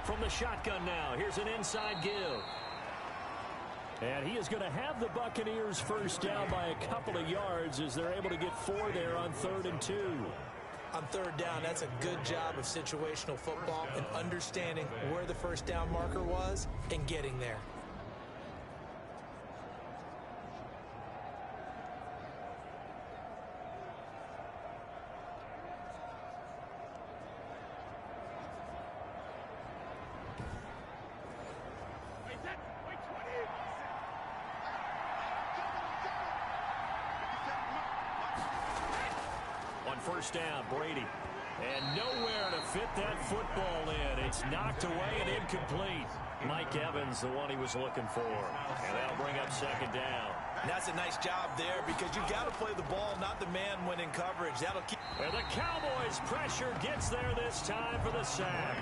From the shotgun now, here's an inside give. And he is going to have the Buccaneers first down by a couple of yards as they're able to get 4 there on 3rd and 2. On 3rd down, that's a good job of situational football and understanding where the first down marker was and getting there. First down, Brady. And nowhere to fit that football in. It's knocked away and incomplete. Mike Evans, the one he was looking for. And that'll bring up 2nd down. That's a nice job there because you got to play the ball, not the man when in coverage. That'll keep. And the Cowboys' pressure gets there this time for the sack.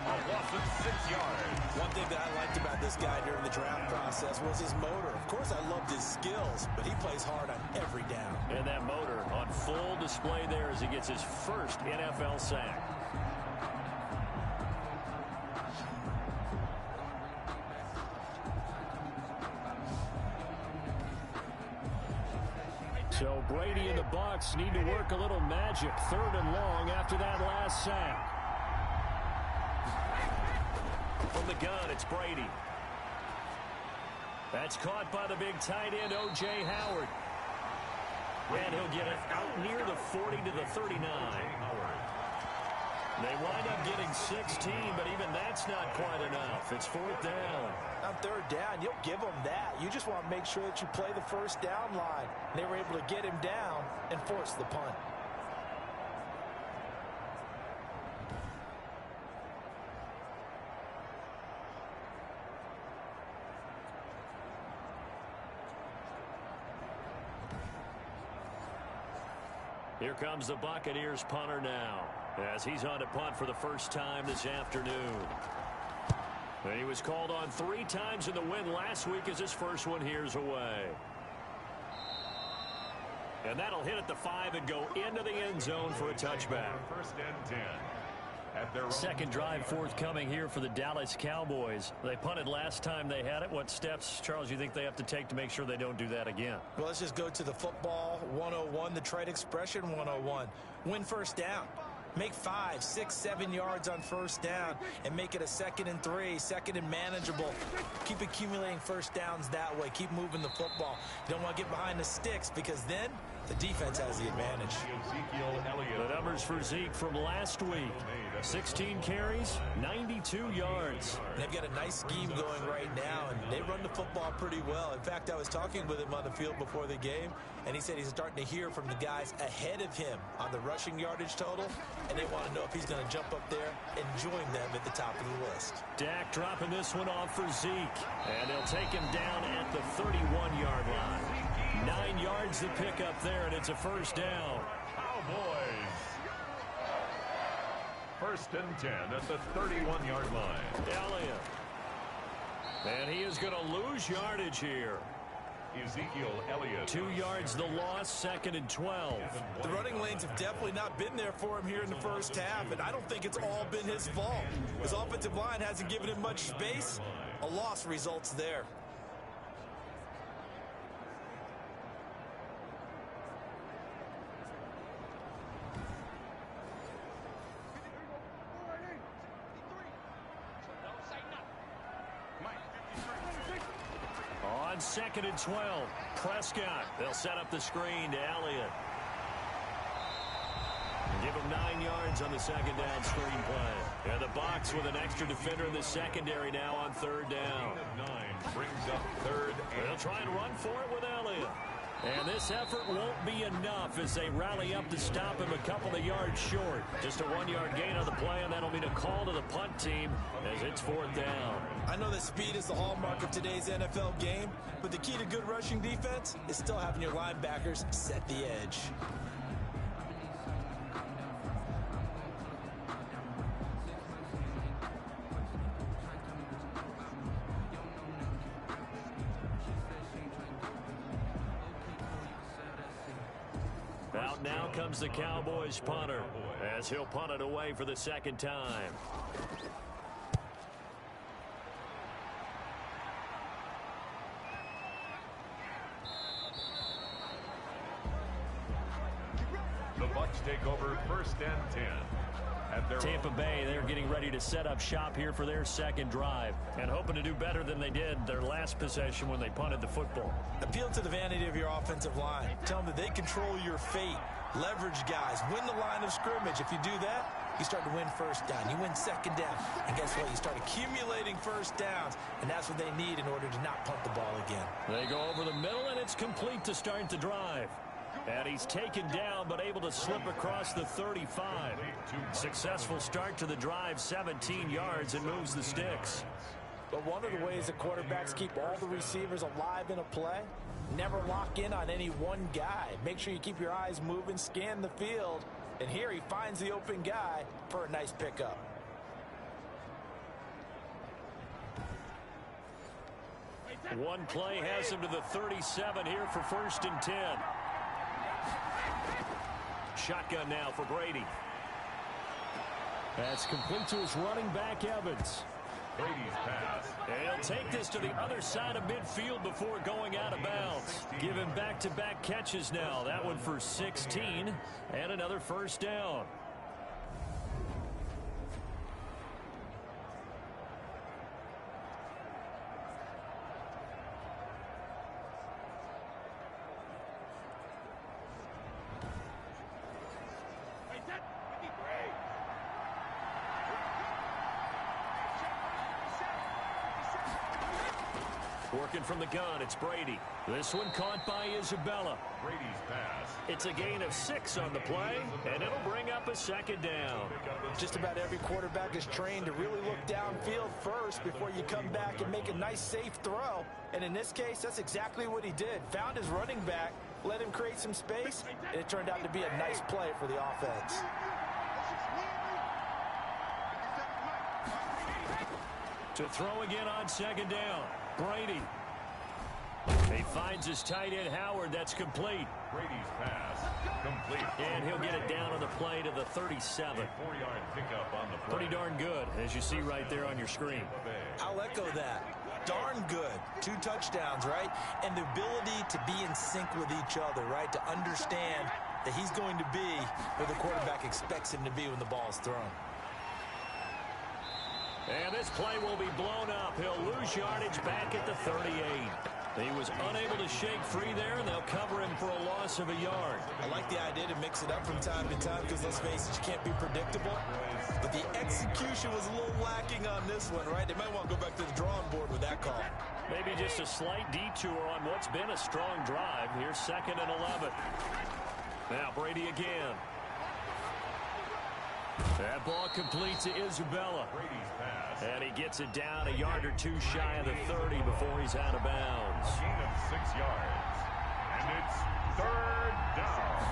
A loss of 6 yards. One thing that I liked about this guy during the draft process was his motor. Of course, I loved his skills, but he plays hard on every down. And that motor on full display there as he gets his first NFL sack. So Brady and the Bucs need to work a little magic. 3rd and long after that last sack. From the gun, it's Brady. That's caught by the big tight end, O.J. Howard. And he'll get it out near the 40 to the 39. They wind up getting 16, but even that's not quite enough. It's 4th down. On 3rd down, you'll give them that. You just want to make sure that you play the first down line. They were able to get him down and force the punt. Here comes the Buccaneers punter now as he's on to punt for the first time this afternoon. And he was called on 3 times in the win last week as his first one here's away. And that'll hit at the 5 and go into the end zone for a touchback. 1st and 10. At their 2nd drive forthcoming here for the Dallas Cowboys. They punted last time they had it. What steps, Charles, you think they have to take to make sure they don't do that again? Well, let's just go to the football 101, the trade expression 101. Win first down. Make 5, 6, 7 yards on first down and make it a 2nd and 3, 2nd and manageable. Keep accumulating first downs that way. Keep moving the football. You don't want to get behind the sticks because then the defense has the advantage. The numbers for Zeke from last week. 16 carries, 92 yards. They've got a nice scheme going right now, and they run the football pretty well. In fact, I was talking with him on the field before the game, and he said he's starting to hear from the guys ahead of him on the rushing yardage total, and they want to know if he's going to jump up there and join them at the top of the list. Dak dropping this one off for Zeke, and they'll take him down at the 31-yard line. 9 yards to pick up there, and it's a first down. Cowboys. 1st and 10 at the 31-yard line. Elliott. And he is going to lose yardage here. Ezekiel Elliott. 2 yards the loss, 2nd and 12. The running lanes have definitely not been there for him here in the first half, and I don't think it's all been his fault. His offensive line hasn't given him much space. A loss results there. On 2nd and 12, Prescott. They'll set up the screen to Elliott. Give him 9 yards on the 2nd down screen play. And the Bucs with an extra defender in the secondary now on 3rd down. 9 brings up 3rd. They'll try and run for it with Elliott. And this effort won't be enough as they rally up to stop him a couple of yards short. Just a 1-yard gain on the play, and that'll mean a call to the punt team as it's 4th down. I know that speed is the hallmark of today's NFL game, but the key to good rushing defense is still having your linebackers set the edge. Out now comes the Cowboys punter. as he'll punt it away for the second time. The Bucs take over 1st and 10. Tampa Bay, they're getting ready to set up shop here for their second drive and hoping to do better than they did their last possession when they punted the football. Appeal to the vanity of your offensive line. Tell them that they control your fate. Leverage guys. Win the line of scrimmage. If you do that, you start to win first down. You win second down. And guess what? You start accumulating first downs. And that's what they need in order to not punt the ball again. They go over the middle, and it's complete to start the drive. And he's taken down, but able to slip across the 35. Successful start to the drive, 17 yards, and moves the sticks. But one of the ways that quarterbacks keep all the receivers alive in a play, never lock in on any one guy. Make sure you keep your eyes moving, scan the field. And here he finds the open guy for a nice pickup. One play has him to the 37 here for 1st and 10. Shotgun now for Brady. That's complete to his running back, Evans. Brady's pass. And he'll take this to the other side of midfield before going out of bounds. Give him back-to-back catches now. That one for 16 and another first down. Working from the gun, it's Brady. This one caught by Isabella. Brady's pass. It's a gain of 6 on the play, and it'll bring up a second down. Just about every quarterback is trained to really look downfield first before you come back and make a nice, safe throw. And in this case, that's exactly what he did. Found his running back, let him create some space, and it turned out to be a nice play for the offense. To throw again on second down. Brady. He finds his tight end, Howard. That's complete. Brady's pass. Complete. And he'll get it down on the play to the 37. 4-yard pickup on the play. Pretty darn good, as you see right there on your screen. I'll echo that. Darn good. 2 touchdowns, right? And the ability to be in sync with each other, right? To understand that he's going to be where the quarterback expects him to be when the ball is thrown. And this play will be blown up. He'll lose yardage back at the 38. He was unable to shake free there, and they'll cover him for a loss of a yard. I like the idea to mix it up from time to time because, let's face it, you can't be predictable. But the execution was a little lacking on this one, right? They might want to go back to the drawing board with that call. Maybe just a slight detour on what's been a strong drive. Here's 2nd and 11. Now Brady again. That ball complete to Isabella. Brady's pass. And he gets it down a yard or 2 shy of the 30 before he's out of bounds. Gain of 6 yards. And it's 3rd down.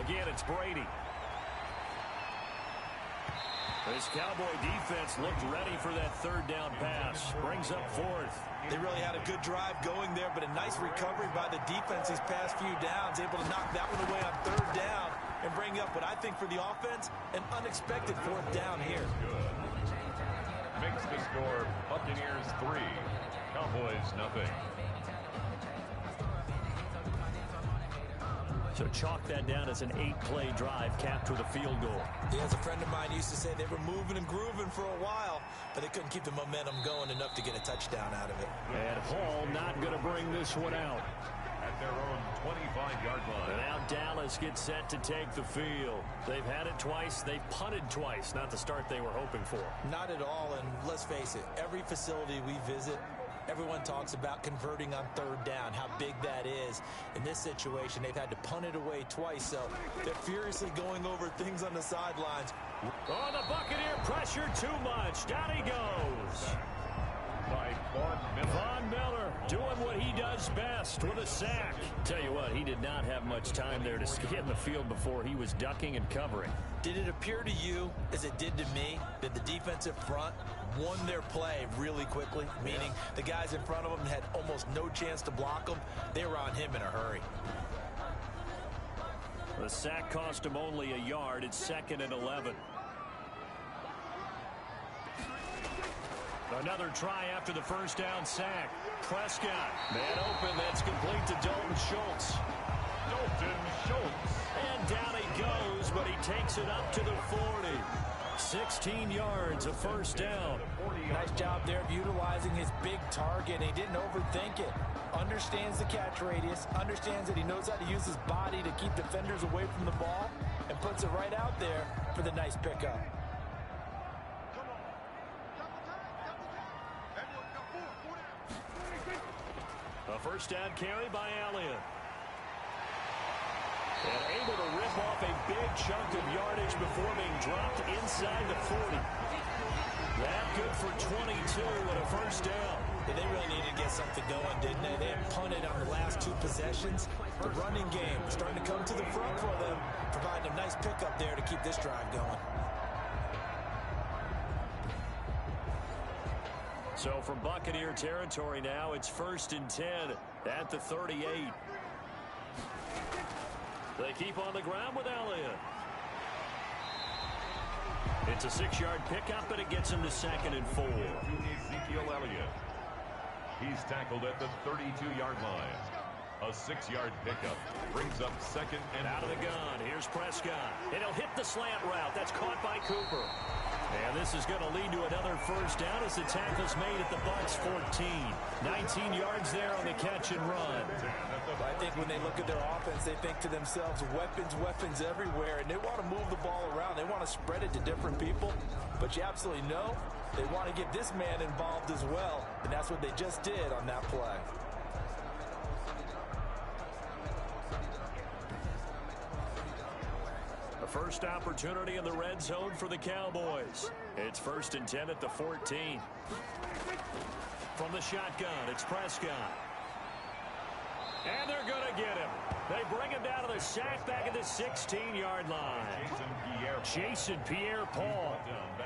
Again, it's Brady. This Cowboy defense looked ready for that 3rd down pass. Brings up 4th. They really had a good drive going there, but a nice recovery by the defense these past few downs. Able to knock that one away on 3rd down and bring up what I think for the offense, an unexpected 4th down here. Good. Makes the score Buccaneers 3, Cowboys nothing. So chalk that down as an 8-play drive capped with a field goal. Yeah, as a friend of mine used to say, they were moving and grooving for a while, but they couldn't keep the momentum going enough to get a touchdown out of it. And Hall not going to bring this one out. At their own 25-yard line. And now Dallas gets set to take the field. They've had it twice. They've punted twice. Not the start they were hoping for. Not at all, and let's face it, every facility we visit, everyone talks about converting on 3rd down, how big that is. In this situation, they've had to punt it away twice, so they're furiously going over things on the sidelines. Oh, the Buccaneer pressure too much. Down he goes. By Von Miller. Von Miller doing what he does best with a sack. Tell you what, he did not have much time there to get in the field before he was ducking and covering. Did it appear to you, as it did to me, that the defensive front won their play really quickly? Meaning the guys in front of them had almost no chance to block them. They were on him in a hurry. The sack cost him only a yard. It's 2nd and 11. Another try after the first down sack. Prescott, man open, that's complete to Dalton Schultz. Dalton Schultz. And down he goes, but he takes it up to the 40. 16 yards, a first down. Nice job there of utilizing his big target. He didn't overthink it. Understands the catch radius, understands that he knows how to use his body to keep defenders away from the ball, and puts it right out there for the nice pickup. A first down carry by Elliott. And able to rip off a big chunk of yardage before being dropped inside the 40. That good for 22 and a first down. Yeah, they really needed to get something going, didn't they? They had punted on the last 2 possessions. The running game starting to come to the front for them, providing a nice pickup there to keep this drive going. So from Buccaneer territory now, it's 1st and 10 at the 38. They keep on the ground with Elliott. It's a 6-yard pickup, and it gets him to 2nd and 4. Ezekiel Elliott. He's tackled at the 32-yard line. A 6-yard pickup brings up 2nd and out of the gun. Here's Prescott. And he'll hit the slant route. That's caught by Cooper. And this is going to lead to another first down as the tackle's made at the Bucs 14. 19 yards there on the catch and run. I think when they look at their offense, they think to themselves, weapons everywhere, and they want to move the ball around. They want to spread it to different people, but you absolutely know they want to get this man involved as well, and that's what they just did on that play. A first opportunity in the red zone for the Cowboys. It's 1st and 10 at the 14. From the shotgun, it's Prescott. And they're going to get him. They bring him down to the sack back at the 16-yard line. Jason Pierre-Paul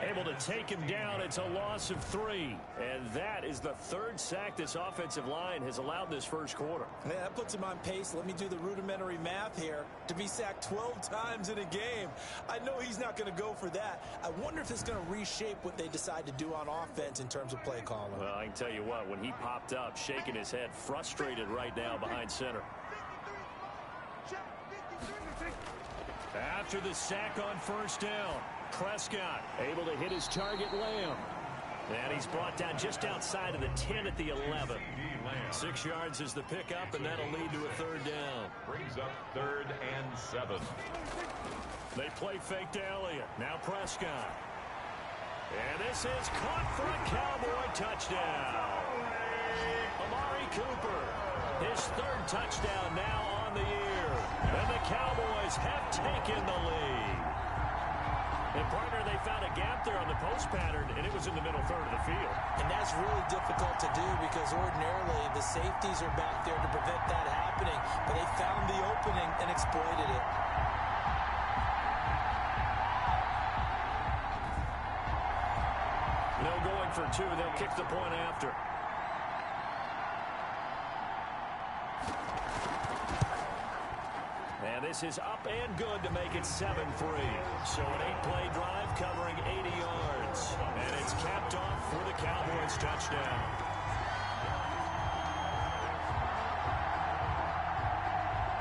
able to take him down. It's a loss of 3. And that is the 3rd sack this offensive line has allowed this first quarter. Man, that puts him on pace. Let me do the rudimentary math here. To be sacked 12 times in a game, I know he's not going to go for that. I wonder if it's going to reshape what they decide to do on offense in terms of play calling. Well, I can tell you what, when he popped up, shaking his head, frustrated right now behind center. After the sack on first down, Prescott able to hit his target, Lamb. And he's brought down just outside of the 10 at the 11. 6 yards is the pickup, and that'll lead to a 3rd down. Brings up 3rd and 7. They play fake to Elliott. Now Prescott. And this is caught for a Cowboy touchdown. Amari Cooper, his 3rd touchdown now on the year. And the Cowboys have taken the lead. And partner, they found a gap there on the post pattern, and it was in the middle third of the field. And that's really difficult to do because ordinarily the safeties are back there to prevent that happening. But they found the opening and exploited it. No going for 2. They'll kick the point after. And this is up and good to make it 7-3. So an 8-play drive covering 80 yards. And it's capped off for the Cowboys touchdown.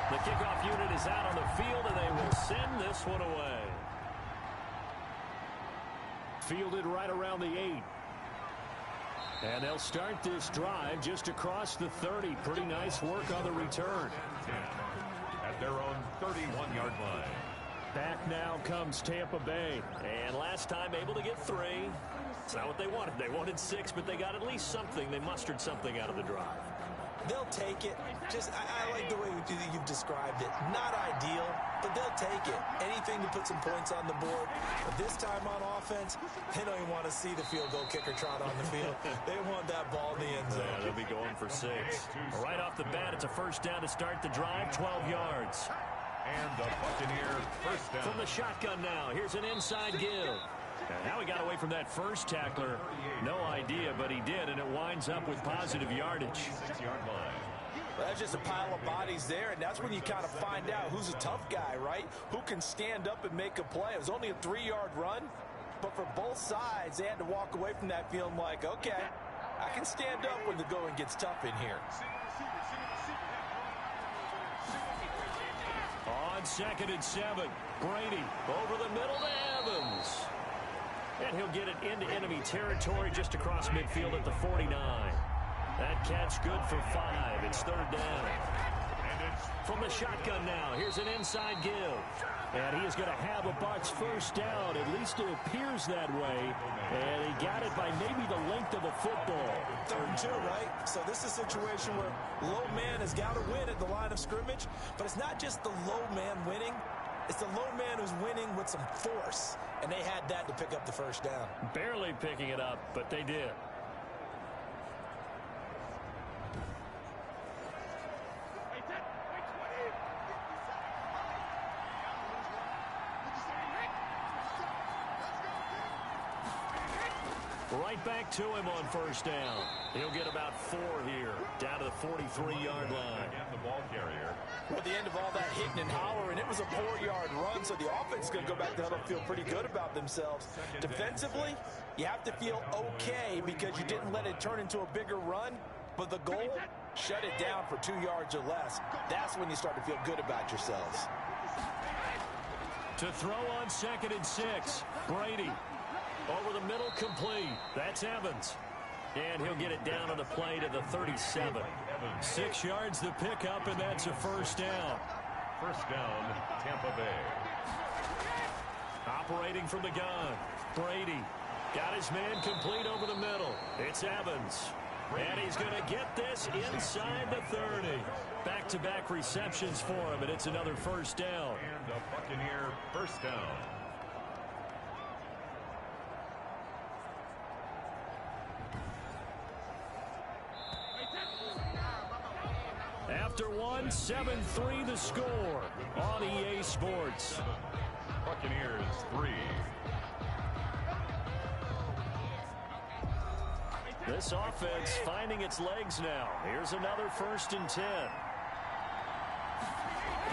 The kickoff unit is out on the field, and they will send this one away. Fielded right around the 8. And they'll start this drive just across the 30. Pretty nice work on the return. At their own 31-yard line. Back now comes Tampa Bay. And last time able to get 3. It's not what they wanted. They wanted 6, but they got at least something. They mustered something out of the drive. They'll take it. I like the way you've described it. Not ideal, but they'll take it. Anything to put some points on the board. But this time on offense, they don't even want to see the field goal kicker trot on the field. They want that ball in the end zone. Yeah, they'll be going for 6. Right off the bat, it's a first down to start the drive, 12 yards. And the Buccaneer first down. From the shotgun now, here's an inside give. And now he got away from that first tackler. No idea, but he did, and it winds up with positive yardage. 6-yard line. Well, that's just a pile of bodies there, and that's when you kind of find out who's a tough guy, right? Who can stand up and make a play. It was only a 3-yard run, but for both sides, they had to walk away from that feeling like, okay, I can stand up when the going gets tough in here. On 2nd and 7, Brady over the middle to Evans. And he'll get it into enemy territory just across midfield at the 49. That catch good for 5. It's 3rd down. From the shotgun now, here's an inside give. And he is going to have a Bucs first down. At least it appears that way. And he got it by maybe the length of a football. 3rd and 2, right? So this is a situation where low man has got to win at the line of scrimmage. But it's not just the low man winning. It's the low man who's winning with some force. And they had that to pick up the first down. Barely picking it up, but they did. Right back to him on first down. He'll get about 4 here, down to the 43-yard line. Again, the ball carrier. At the end of all that hitting and hollering, it was a 4-yard run, so the offense is going to go back to huddle and feel pretty good about themselves. Defensively, you have to feel okay because you didn't let it turn into a bigger run, but the goal, shut it down for 2 yards or less. That's when you start to feel good about yourselves. To throw on 2nd and 6, Brady. Over the middle, complete. That's Evans. And he'll get it down on the play to the 37. 6 yards the pickup, and that's a first down. First down, Tampa Bay. Operating from the gun, Brady. Got his man complete over the middle. It's Evans. And he's going to get this inside the 30. Back-to-back receptions for him, and it's another first down. And a Buccaneer first down. After one, 7-3 the score on EA Sports. Buccaneers 3. This offense finding its legs now. Here's another 1st and 10.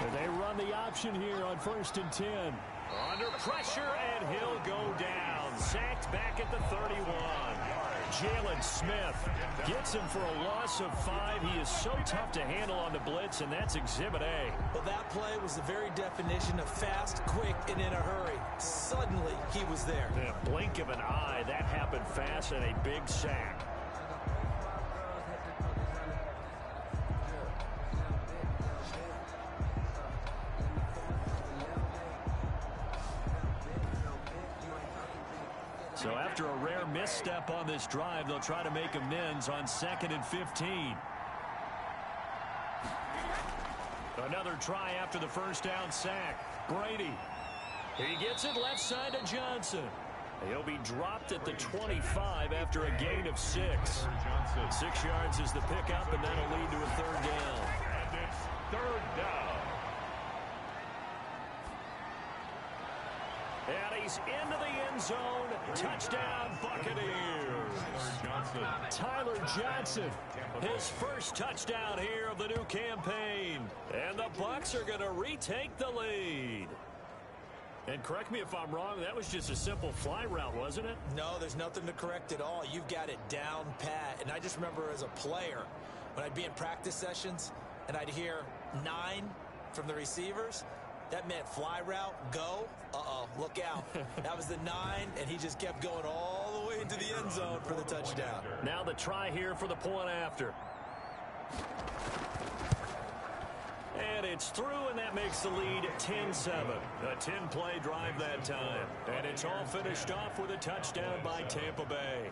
And they run the option here on 1st and 10. Under pressure, and he'll go down. Sacked back at the 31. Jalen Smith gets him for a loss of 5. He is so tough to handle on the blitz, and that's Exhibit A. Well, that play was the very definition of fast, quick, and in a hurry. Suddenly, he was there. In a blink of an eye, that happened fast, and a big sack. So after a rare misstep on this drive, they'll try to make amends on 2nd and 15. Another try after the first down sack. Brady. He gets it left side to Johnson. He'll be dropped at the 25 after a gain of 6. 6 yards is the pickup, and that'll lead to a 3rd down. And it's 3rd down. And he's into the end zone. Touchdown, Buccaneers. Tyler Johnson, his first touchdown here of the new campaign. And the Bucs are going to retake the lead. And correct me if I'm wrong, that was just a simple fly route, wasn't it? No, there's nothing to correct at all. You've got it down pat. And I just remember as a player, when I'd be in practice sessions and I'd hear 9 from the receivers, that meant fly route, go. Uh-oh, look out. That was the 9, and he just kept going all the way into the end zone for the touchdown. Now the try here for the point after. And it's through, and that makes the lead 10-7. A 10-play drive that time. And it's all finished off with a touchdown by Tampa Bay.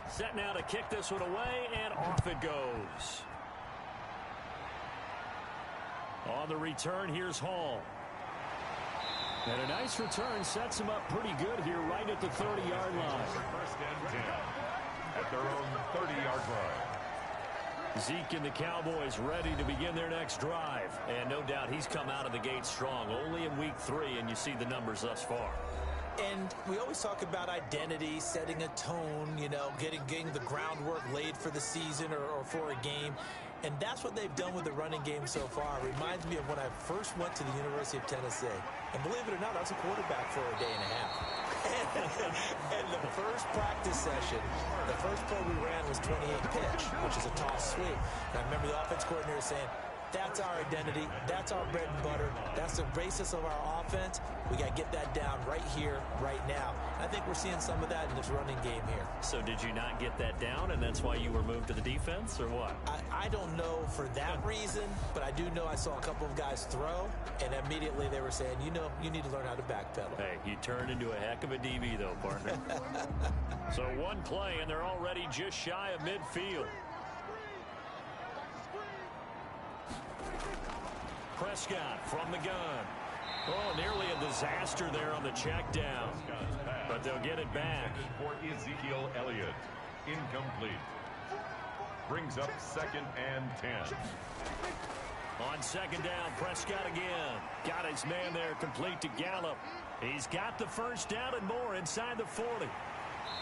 Set now to kick this one away, and off it goes. On the return, here's Hall. And a nice return sets him up pretty good here right at the 30-yard line. First and 10 at their own 30-yard line. Zeke and the Cowboys ready to begin their next drive. And no doubt he's come out of the gate strong. Only in week 3, and you see the numbers thus far. And we always talk about identity, setting a tone, you know, getting the groundwork laid for the season or for a game. And that's what they've done with the running game so far. It reminds me of when I first went to the University of Tennessee. And believe it or not, I was a quarterback for a day and a half. And the first practice session, the first play we ran was 28 pitch, which is a toss sweep. And I remember the offense coordinator saying, that's our identity. That's our bread and butter. That's the basis of our offense. We got to get that down right here, right now. And I think we're seeing some of that in this running game here. So did you not get that down, and that's why you were moved to the defense, or what? I don't know for that reason, but I do know I saw a couple of guys throw, and immediately they were saying, you know, you need to learn how to backpedal. Hey, you turned into a heck of a DB, though, partner. So one play, and they're already just shy of midfield. Prescott from the gun. Oh, nearly a disaster there on the check down. But they'll get it back. For Ezekiel Elliott. Incomplete. Brings up 2nd and 10. On 2nd down, Prescott again. Got his man there complete to Gallup. He's got the first down and more inside the 40.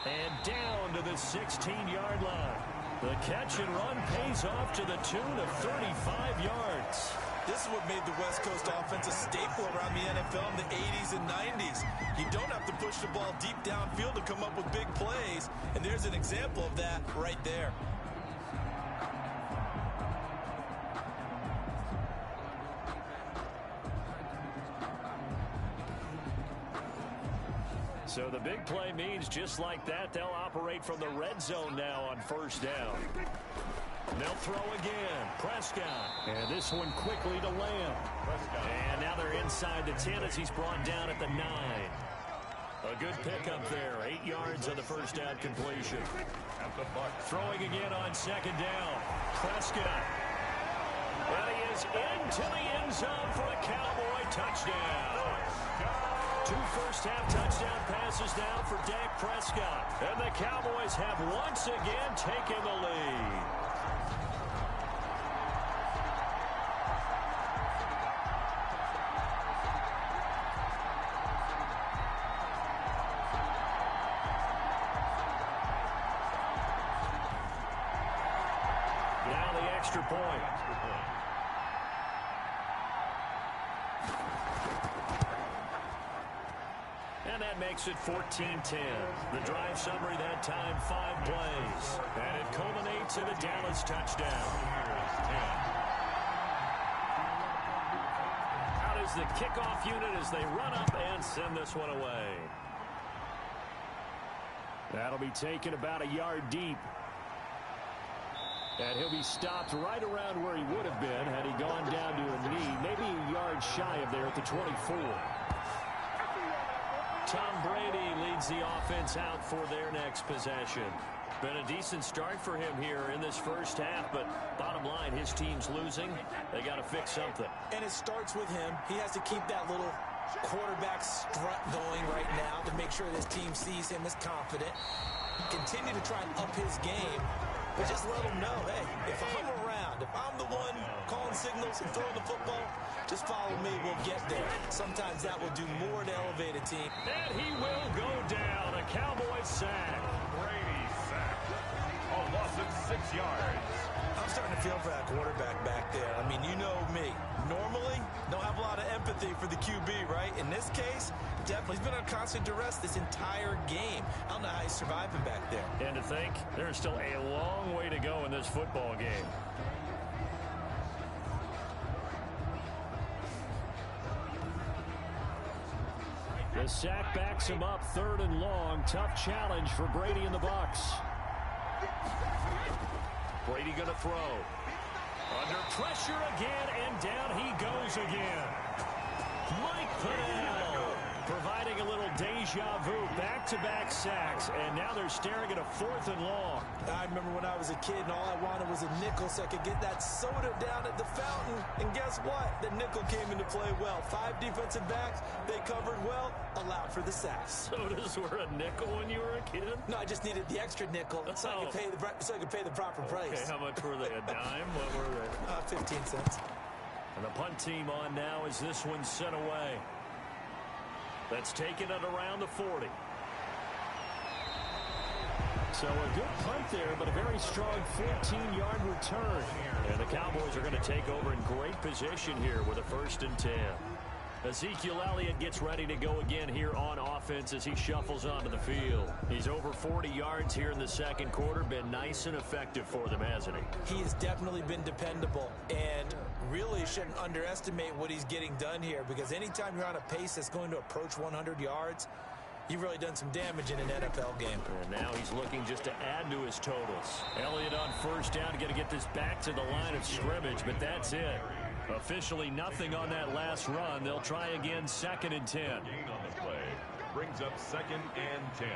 And down to the 16-yard line. The catch and run pays off to the tune of 35 yards. This is what made the West Coast offense a staple around the NFL in the 80s and 90s. You don't have to push the ball deep downfield to come up with big plays, and there's an example of that right there. So the big play means just like that, they'll operate from the red zone now on 1st down. They'll throw again. Prescott. And this one quickly to Lamb. And now they're inside the 10 as he's brought down at the 9. A good pickup there. 8 yards on the first down completion. Throwing again on 2nd down. Prescott. Well, he is into the end zone for a Cowboy touchdown. 2 first-half touchdown passes now for Dak Prescott. And the Cowboys have once again taken the lead. Now the extra point. And that makes it 14-10. The drive summary that time, 5 plays. And it culminates in a Dallas touchdown. Out is the kickoff unit as they run up and send this one away. That'll be taken about a yard deep. And he'll be stopped right around where he would have been had he gone down to a knee, maybe a yard shy of there at the 24. Tom Brady leads the offense out for their next possession. Been a decent start for him here in this first half, but bottom line, his team's losing. They got to fix something. And it starts with him. He has to keep that little quarterback strut going right now to make sure this team sees him as confident. Continue to try and up his game, but just let him know, hey, if I'm around, if I'm the one calling signals and throwing the football, just follow me, we'll get there. Sometimes that will do more to elevate a team. And he will go down. A Cowboy sack. Brady sack. A loss of 6 yards. I'm starting to feel for that quarterback back there. I mean, you know me. Normally, don't have a lot of empathy for the QB, right? In this case, definitely. He's been on constant duress this entire game. I don't know how he's surviving back there. And to think, there's still a long way to go in this football game. The sack backs him up 3rd and long. Tough challenge for Brady and the Bucs. Brady going to throw. Under pressure again, and down he goes again. Mike Pinnell providing a little deja vu. Back-to-back sacks, and now they're staring at a 4th and long. I remember when I was a kid and all I wanted was a nickel so I could get that soda down at the fountain. And guess what? The nickel came into play well. 5 defensive backs, they covered well. A bail out for the sack. Sodas were a nickel when you were a kid? No, I just needed the extra nickel so I could pay the proper price. Okay, how much were they? A dime? What were they? 15 cents. And the punt team on now as this one's sent away. That's taken at around the 40. So a good punt there, but a very strong 14-yard return. And the Cowboys are going to take over in great position here with a 1st and 10. Ezekiel Elliott gets ready to go again here on offense as he shuffles onto the field. He's over 40 yards here in the second quarter. Been nice and effective for them, hasn't he? He has definitely been dependable, and really shouldn't underestimate what he's getting done here, because anytime you're on a pace that's going to approach 100 yards, you've really done some damage in an NFL game. And now he's looking just to add to his totals. Elliott on 1st down, going to get this back to the line of scrimmage, but that's it. Officially nothing on that last run. They'll try again 2nd and 10. Gain on the play brings up 2nd and 10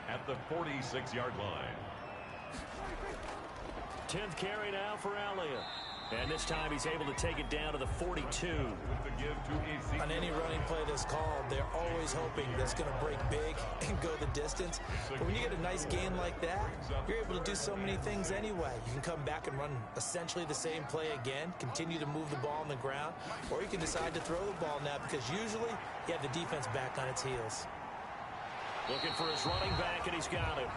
at the 46-yard line. 10th carry now for Elliott. And this time he's able to take it down to the 42. On any running play that's called, they're always hoping that's going to break big and go the distance. But when you get a nice gain like that, you're able to do so many things anyway. You can come back and run essentially the same play again, continue to move the ball on the ground, or you can decide to throw the ball now, because usually you have the defense back on its heels. Looking for his running back, and he's got it.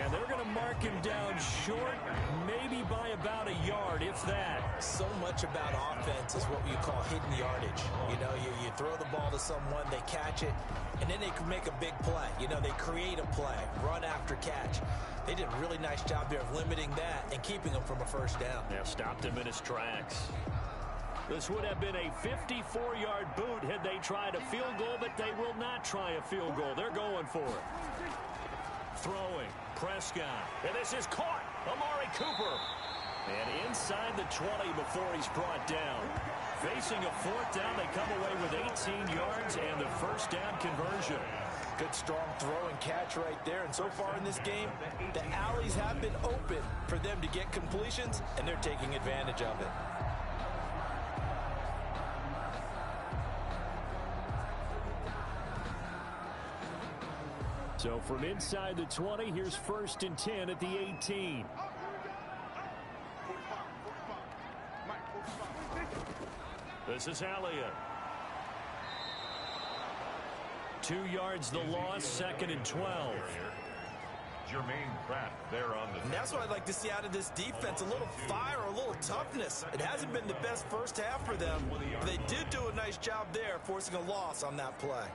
And they're going to mark him down short, maybe by about a yard, if that. So much about offense is what you call hidden yardage. You know, you throw the ball to someone, they catch it, and then they can make a big play. You know, they create a play, run after catch. They did a really nice job there of limiting that and keeping him from a 1st down. Yeah, stopped him in his tracks. This would have been a 54-yard boot had they tried a field goal, but they will not try a field goal. They're going for it. Throwing, Prescott. And this is caught. Amari Cooper. And inside the 20 before he's brought down. Facing a 4th down, they come away with 18 yards and the 1st down conversion. Good strong throw and catch right there. And so far in this game, the alleys have been open for them to get completions, and they're taking advantage of it. So from inside the 20, here's 1st and 10 at the 18. This is Elliott. 2 yards the loss, 2nd and 12. Jermaine Pratt there on the... And that's what I'd like to see out of this defense, a little fire, a little toughness. It hasn't been the best 1st half for them, but they did do a nice job there, forcing a loss on that play.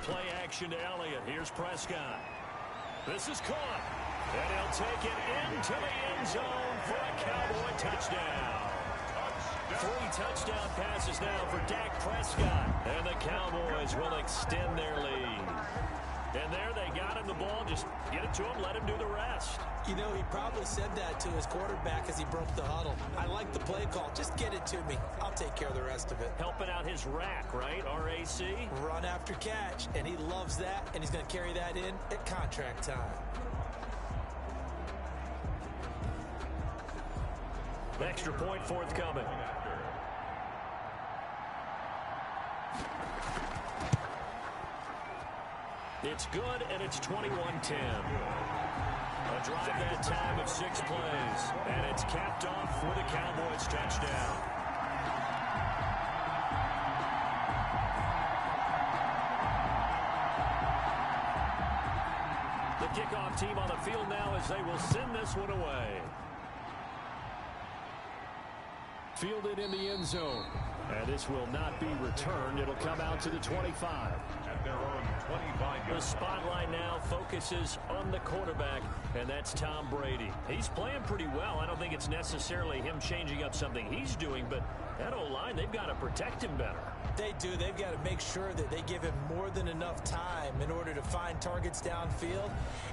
Play action to Elliott. Here's Prescott. This is caught. And he'll take it into the end zone for a Cowboy touchdown. 3 touchdown passes now for Dak Prescott. And the Cowboys will extend their lead. And there they got him the ball. Just get it to him, let him do the rest. You know, he probably said that to his quarterback as he broke the huddle. I like the play call. Just get it to me. I'll take care of the rest of it. Helping out his rack, right? RAC? Run after catch. And he loves that, and he's going to carry that in at contract time. Extra point forthcoming. It's good, and it's 21-10. A drive that time of 6 plays, and it's capped off with a Cowboys touchdown. The kickoff team on the field now as they will send this one away. Fielded in the end zone. And this will not be returned. It'll come out to the 25. At their own 25. The spotlight now focuses on the quarterback, and that's Tom Brady. He's playing pretty well. I don't think it's necessarily him changing up something he's doing, but that O-line, they've got to protect him better. They do. They've got to make sure that they give him more than enough time in order to find targets downfield.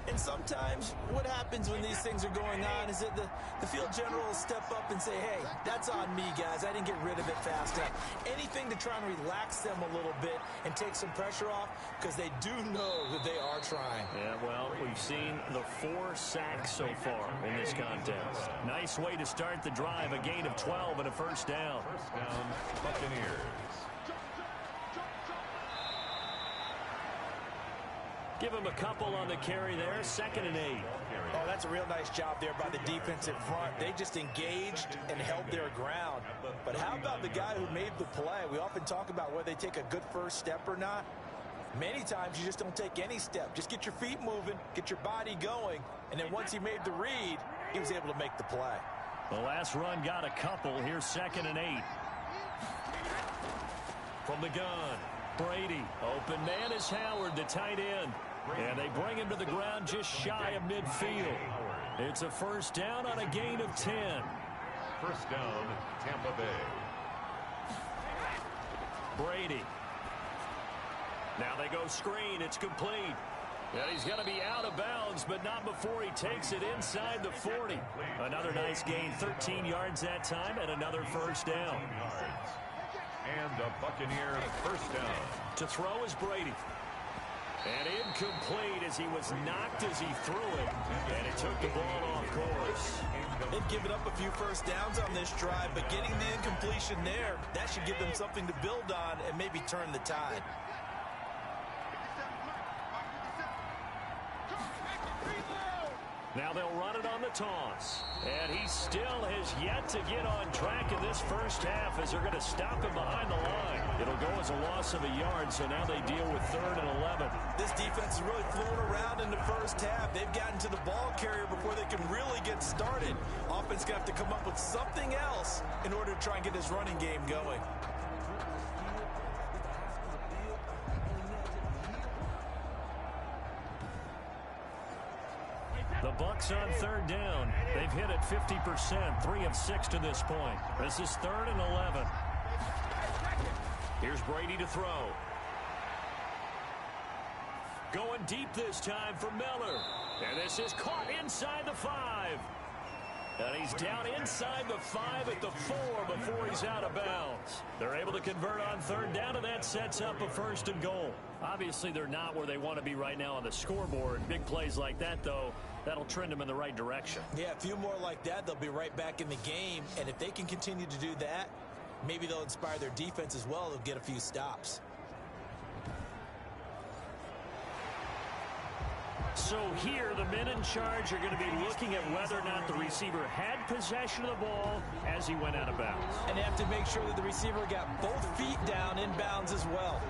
And sometimes what happens when these things are going on is that the field general will step up and say, hey, that's on me, guys. I didn't get rid of it fast enough. Anything to try and relax them a little bit and take some pressure off, because they do know that they are trying. line. Yeah, well, we've seen the 4 sacks so far in this contest. Nice way to start the drive, a gain of 12 and a first down. First down, Buccaneers. Give him a couple on the carry there, 2nd and 8. Oh, that's a real nice job there by the defensive front. They just engaged and held their ground. But how about the guy who made the play? We often talk about whether they take a good first step or not. Many times you just don't take any step. Just get your feet moving, get your body going, and then once he made the read, he was able to make the play. The last run got a couple. Here's 2nd and 8. From the gun, Brady. Open man is Howard, the tight end. And they bring him to the ground just shy of midfield. It's a first down on a gain of 10. First down, Tampa Bay. Brady. Now they go screen. It's complete. And he's going to be out of bounds, but not before he takes it inside the 40. Another nice gain, 13 yards that time, and another first down. And a Buccaneer first down. To throw is Brady. And incomplete as he was knocked as he threw it. And it took the ball off course. They've given up a few first downs on this drive, but getting the incompletion there, that should give them something to build on and maybe turn the tide. Now they'll run it on the toss. And he still has yet to get on track in this first half as they're going to stop him behind the line. It'll go as a loss of a yard, so now they deal with 3rd and 11. This defense is really flown around in the first half. They've gotten to the ball carrier before they can really get started. Offense going to have to come up with something else in order to try and get this running game going. The Bucs on 3rd down. They've hit it 50%, 3 of 6 to this point. This is 3rd and 11. Here's Brady to throw. Going deep this time for Miller. And this is caught inside the 5. And he's down inside the 5 at the 4 before he's out of bounds. They're able to convert on 3rd down, and that sets up a 1st and goal. Obviously, they're not where they want to be right now on the scoreboard. Big plays like that, though, that'll trend them in the right direction. Yeah, a few more like that, they'll be right back in the game. And if they can continue to do that, maybe they'll inspire their defense as well. They'll get a few stops. So here, the men in charge are going to be looking at whether or not the receiver had possession of the ball as he went out of bounds. And they have to make sure that the receiver got both feet down in bounds as well.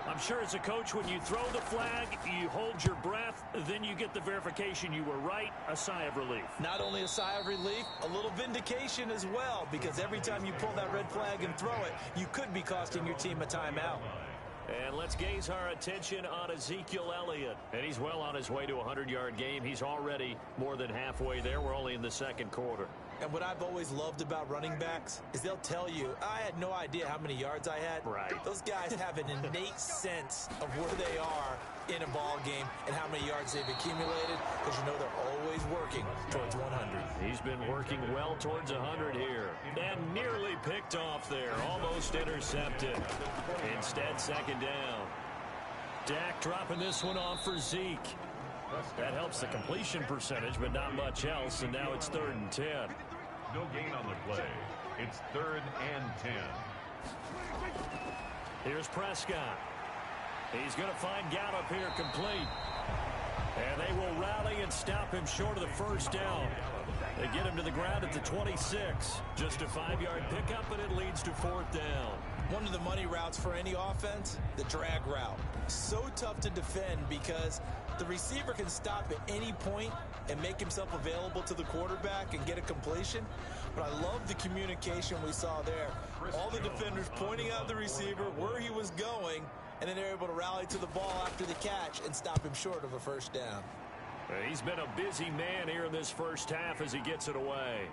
I'm sure as a coach, when you throw the flag, you hold your breath, then you get the verification you were right, a sigh of relief. Not only a sigh of relief, a little vindication as well, because every time you pull that red flag and throw it, you could be costing your team a timeout. And let's gaze our attention on Ezekiel Elliott. And he's well on his way to a 100-yard game. He's already more than halfway there. We're only in the 2nd quarter. And what I've always loved about running backs is they'll tell you, I had no idea how many yards I had. Right. Those guys have an innate sense of where they are in a ball game and how many yards they've accumulated, because you know they're always working towards 100. He's been working well towards 100 here. And nearly picked off there. Almost intercepted. Instead, 2nd down. Dak dropping this one off for Zeke. That helps the completion percentage, but not much else. And now it's 3rd and 10. No gain on the play. It's 3rd and 10. Here's Prescott. He's going to find Gallup here complete. And they will rally and stop him short of the first down. They get him to the ground at the 26. Just a 5-yard pickup, and it leads to 4th down. One of the money routes for any offense, the drag route. So tough to defend because the receiver can stop at any point and make himself available to the quarterback and get a completion. But I love the communication we saw there. All the defenders pointing out the receiver, where he was going, and then they're able to rally to the ball after the catch and stop him short of a first down. He's been a busy man here in this first half as he gets it away.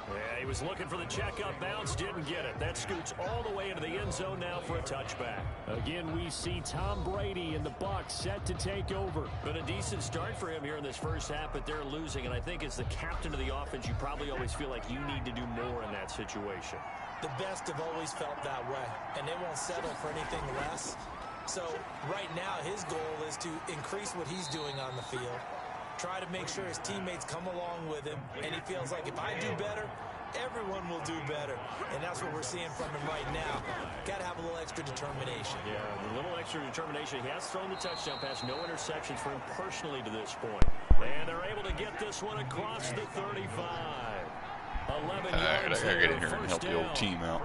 Yeah, he was looking for the checkup bounce, didn't get it. That scoots all the way into the end zone now for a touchback. Again, we see Tom Brady and the Bucs set to take over. Been a decent start for him here in this first half, but they're losing. And I think as the captain of the offense, you probably always feel like you need to do more in that situation. The best have always felt that way, and they won't settle for anything less. So right now, his goal is to increase what he's doing on the field. Try to make sure his teammates come along with him, and he feels like if I do better, everyone will do better. And that's what we're seeing from him right now. Got to have a little extra determination. Yeah, a little extra determination. He has thrown the touchdown pass, no interceptions for him personally to this point. And they're able to get this one across the 35. 11 yards. I gotta get in here and help the old team out.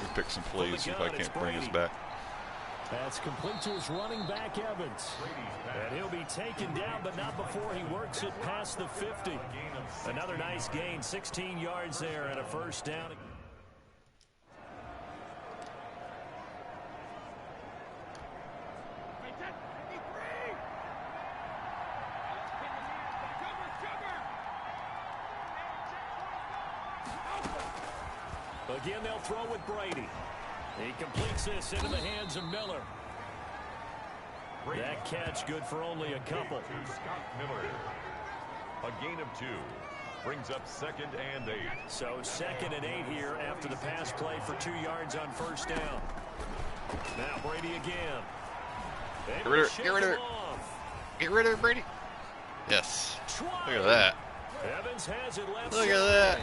We pick some plays, see if I can't bring us back. That's complete to his running back, Evans. And he'll be taken down, but not before he works it past the 50. Another nice gain, 16 yards there and a first down. Again, they'll throw with Brady. He completes this into the hands of Miller. That catch good for only a couple. Scott Miller. A gain of 2. Brings up 2nd and 8. So 2nd and 8 here after the pass play for 2 yards on first down. Now Brady again. Get rid of it. Get rid of it, Brady. Yes. Look at that. Evans has it left. Look at that.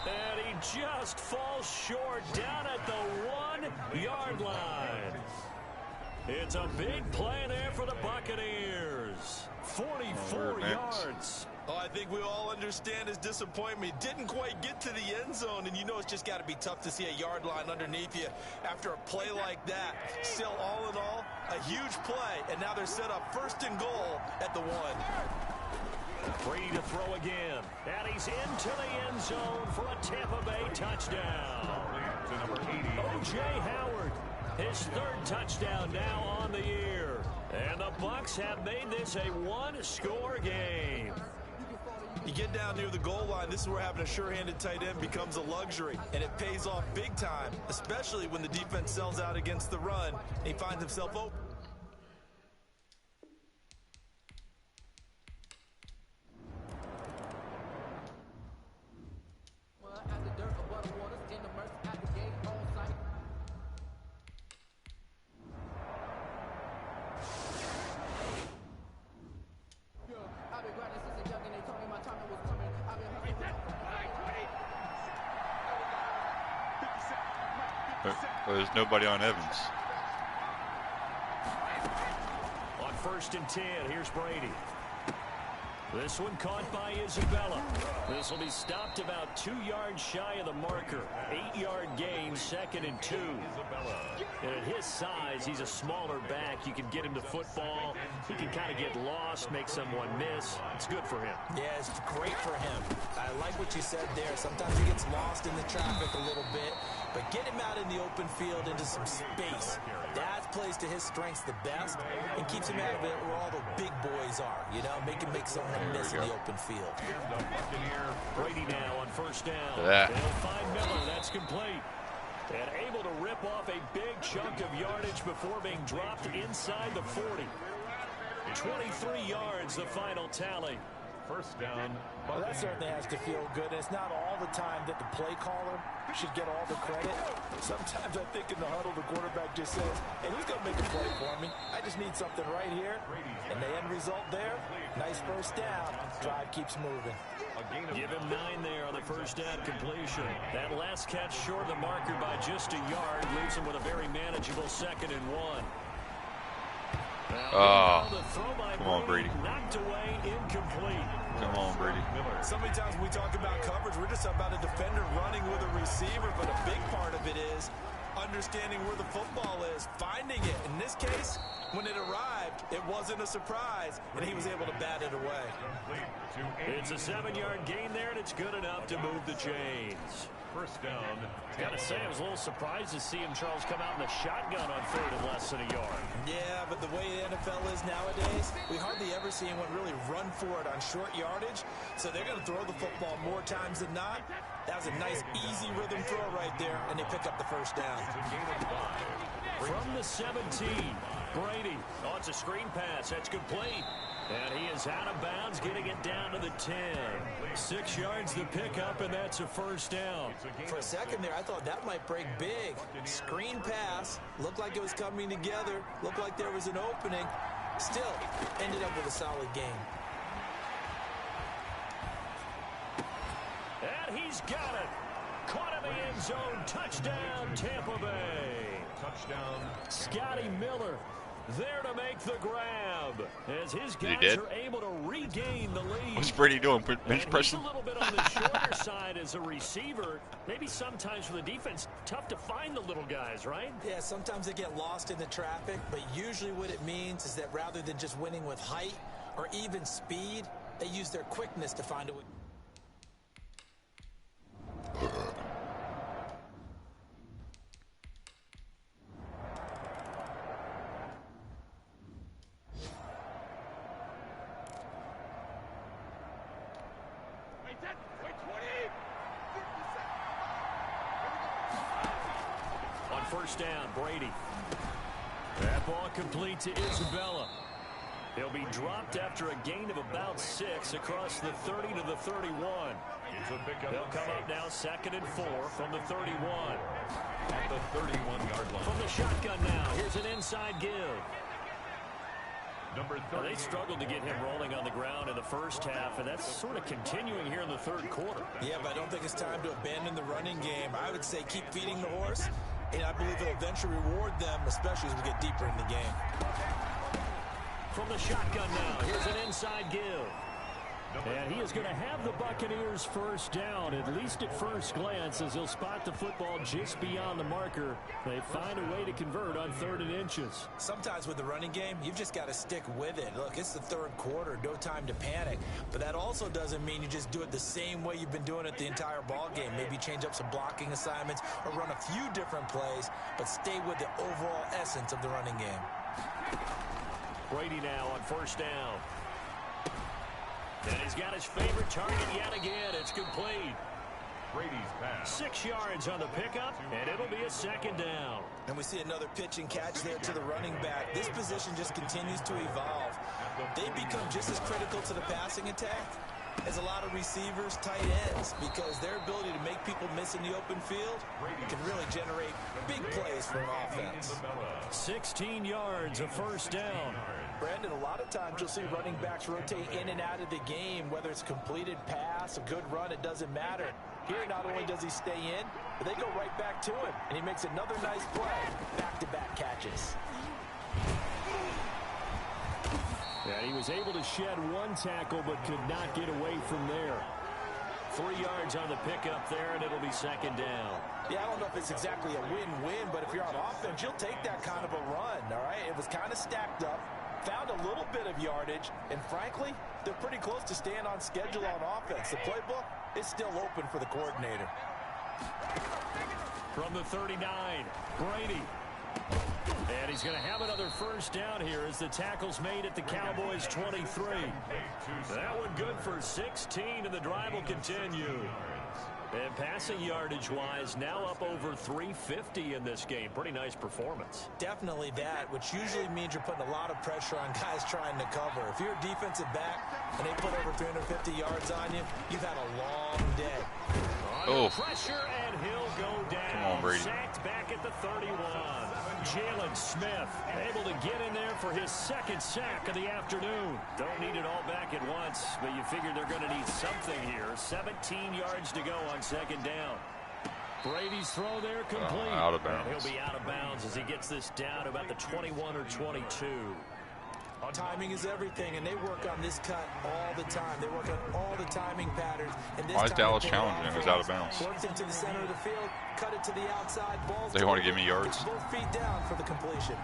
And he just falls short down at the 1-yard line. It's a big play there for the Buccaneers. 44 yards. Oh, I think we all understand his disappointment. Didn't quite get to the end zone, and you know it's just got to be tough to see a yard line underneath you after a play like that. Still, all in all, a huge play, and now they're set up 1st and goal at the 1. Brady to throw again. And he's into the end zone for a Tampa Bay touchdown. O.J. Howard, his 3rd touchdown now on the year. And the Bucs have made this a 1-score game. You get down near the goal line, this is where having a sure-handed tight end becomes a luxury, and it pays off big time, especially when the defense sells out against the run, and he finds himself open. There's nobody on Evans. On 1st and 10, here's Brady. This one caught by Isabella. This will be stopped about 2 yards shy of the marker. 8-yard gain, 2nd and 2. And at his size, he's a smaller back. You can get him to football. He can kind of get lost, make someone miss. It's good for him. Yeah, it's great for him. I like what you said there. Sometimes he gets lost in the traffic a little bit. But get him out in the open field into some space. That plays to his strengths the best and keeps him out of it where all the big boys are. You know, make him make someone miss in the open field. Brady now on 1st down. They'll find Miller. That's complete. And able to rip off a big chunk of yardage before being dropped inside the 40. 23 yards, the final tally. 1st down. Well, that certainly has to feel good. And it's not all the time that the play caller should get all the credit. Sometimes I think in the huddle, the quarterback just says, hey, who's going to make a play for me? I just need something right here. And the end result there, nice 1st down. Drive keeps moving. Give him 9 there on the 1st down completion. That last catch short of the marker by just a yard leaves him with a very manageable 2nd and 1. Come on, Brady. Knocked away, incomplete. Come on, Brady. So many times when we talk about coverage, we're just about a defender running with a receiver, but a big part of it is understanding where the football is, finding it. In this case, when it arrived, it wasn't a surprise, and he was able to bat it away. It's a 7-yard gain there, and it's good enough to move the chains. First down. Gotta say, I was a little surprised to see him, Charles, come out in a shotgun on 3rd and less than a yard. Yeah, but the way the NFL is nowadays, we hardly ever see anyone really run for it on short yardage. So they're going to throw the football more times than not. That was a nice, easy rhythm throw right there, and they pick up the first down. From the 17, Brady. Oh, it's a screen pass. That's complete. And he is out of bounds, getting it down to the 10. 6 yards the pickup, and that's a first down. For a second there, I thought that might break big. Screen pass. Looked like it was coming together. Looked like there was an opening. Still, ended up with a solid game. And he's got it. Caught in the end zone. Touchdown, Tampa Bay. Touchdown. Scotty Miller there to make the grab as his guys are able to regain the lead. What's Brady doing? Bench pressing? He's a little bit on the shorter side as a receiver. Maybe sometimes for the defense, tough to find the little guys, right? Yeah, sometimes they get lost in the traffic, but usually what it means is that rather than just winning with height or even speed, they use their quickness to find a way. First down, Brady. That ball complete to Isabella. He'll be dropped after a gain of about 6 across the 30 to the 31. They'll come up now 2nd and 4 from the 31. At the 31-yard line. From the shotgun now, here's an inside give. Number 30. Well, they struggled to get him rolling on the ground in the first half, and that's sort of continuing here in the 3rd quarter. Yeah, but I don't think it's time to abandon the running game. I would say keep feeding the horse. And I believe it'll eventually reward them, especially as we get deeper in the game. From the shotgun now, here's an inside give. And he is going to have the Buccaneers first down, at least at first glance, as he'll spot the football just beyond the marker. They find a way to convert on 3rd and inches. Sometimes with the running game, you've just got to stick with it. Look, it's the 3rd quarter, no time to panic. But that also doesn't mean you just do it the same way you've been doing it the entire ball game. Maybe change up some blocking assignments or run a few different plays, but stay with the overall essence of the running game. Brady now on first down. And he's got his favorite target yet again. It's complete. Brady's pass. 6 yards on the pickup, and it'll be a 2nd down. And we see another pitch and catch there to the running back. This position just continues to evolve. They become just as critical to the passing attack as a lot of receivers, tight ends, because their ability to make people miss in the open field can really generate big plays for an offense. 16 yards, a first down. Brandon, a lot of times you'll see running backs rotate in and out of the game, whether it's a completed pass, a good run, it doesn't matter. Here, not only does he stay in, but they go right back to him, and he makes another nice play. Back-to-back catches. Yeah, he was able to shed 1 tackle, but could not get away from there. 3 yards on the pickup there, and it'll be 2nd down. Yeah, I don't know if it's exactly a win-win, but if you're on offense, you'll take that kind of a run, all right? It was kind of stacked up, found a little bit of yardage, and frankly, they're pretty close to staying on schedule on offense. The playbook is still open for the coordinator. From the 39, Brady. And he's going to have another first down here as the tackle's made at the Cowboys' 23. That one good for 16, and the drive will continue. And passing yardage-wise, now up over 350 in this game. Pretty nice performance. Definitely that, which usually means you're putting a lot of pressure on guys trying to cover. If you're a defensive back and they put over 350 yards on you, you've had a long day. Under pressure, and he'll go down. Come on, Brady. Sacked back at the 31. Jalen Smith able to get in there for his 2nd sack of the afternoon. Don't need it all back at once, but you figure they're going to need something here. 17 yards to go on 2nd down. Brady's throw there complete. Out of bounds. And he'll be out of bounds as he gets this down about the 21 or 22. Timing is everything, and they work on this cut all the time. They work on all the timing patterns. And this Why is Dallas challenging him? It was out of bounds. Worked into the center of the field, cut it to the outside. Ball's They want to give me yards. both feet down for the completion.